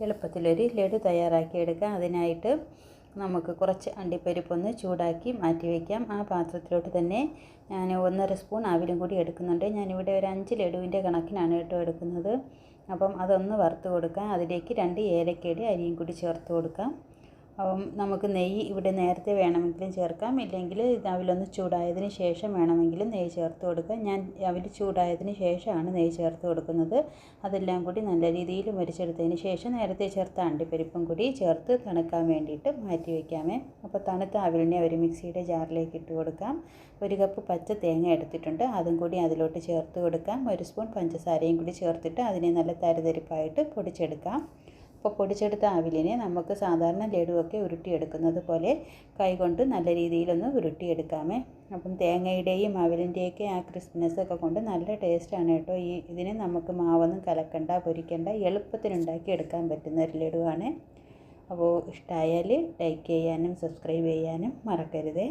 എളുപ്പത്തിലൊരു ലഡു തയ്യാറാക്കിയെടുക്കാം. അതിനായിട്ട് നമുക്ക് കുറച്ച് അണ്ടിപ്പരിപ്പൊന്ന് ചൂടാക്കി മാറ്റി വയ്ക്കാം. ആ പാത്രത്തിലോട്ട് തന്നെ ഞാൻ 1½ സ്പൂൺ അവിലും കൂടി എടുക്കുന്നുണ്ട്. ഞാനിവിടെ ഒരു 5 ലഡുവിൻ്റെ കണക്കിനാണ് കേട്ടോ എടുക്കുന്നത്. അപ്പം അതൊന്ന് വറുത്ത് കൊടുക്കാം. അതിലേക്ക് 2 ഏലക്കയുടെ അരിയും കൂടി ചേർത്ത് കൊടുക്കാം. അപ്പം നമുക്ക് നെയ്യ് ഇവിടെ നേരത്തെ വേണമെങ്കിലും ചേർക്കാം, ഇല്ലെങ്കിൽ അവിലൊന്ന് ചൂടായതിന് ശേഷം വേണമെങ്കിലും നെയ്യ് ചേർത്ത് കൊടുക്കാം. ഞാൻ അവിൽ ചൂടായതിന് ശേഷമാണ് നെയ്യ് ചേർത്ത് കൊടുക്കുന്നത്. അതെല്ലാം കൂടി നല്ല രീതിയിൽ മുരിച്ചെടുത്തതിന് ശേഷം നേരത്തെ ചേർത്ത അണ്ടിപ്പരിപ്പും കൂടി ചേർത്ത് തണുക്കാൻ വേണ്ടിയിട്ട് മാറ്റി വയ്ക്കാമേ. അപ്പോൾ തണുത്ത അവിലിനെ ഒരു മിക്സിയുടെ ജാറിലേക്ക് ഇട്ട് കൊടുക്കാം. 1 കപ്പ് പച്ച തേങ്ങ എടുത്തിട്ടുണ്ട്, അതും കൂടി അതിലോട്ട് ചേർത്ത് കൊടുക്കാം. 1 സ്പൂൺ പഞ്ചസാരയും കൂടി ചേർത്തിട്ട് അതിനെ നല്ല തരിതരിപ്പായിട്ട് പൊടിച്ചെടുക്കാം. അപ്പോൾ പൊടിച്ചെടുത്ത അവിലിനെ നമുക്ക് സാധാരണ ലഡുവൊക്കെ ഉരുട്ടിയെടുക്കുന്നത് പോലെ കൈകൊണ്ട് നല്ല രീതിയിലൊന്ന് ഉരുട്ടിയെടുക്കാമേ. അപ്പം തേങ്ങയുടെയും അവിലിൻ്റെയൊക്കെ ആ ക്രിസ്പിനെസ്സൊക്കെ കൊണ്ട് നല്ല ടേസ്റ്റാണ് കേട്ടോ. ഇതിനെ നമുക്ക് മാവൊന്നും കലക്കണ്ട, പൊരിക്കണ്ട, എളുപ്പത്തിനുണ്ടാക്കി എടുക്കാൻ പറ്റുന്ന ഒരു ലഡുവാണ്. അപ്പോൾ ഇഷ്ടമായാൽ ലൈക്ക് ചെയ്യാനും സബ്സ്ക്രൈബ് ചെയ്യാനും മറക്കരുതേ.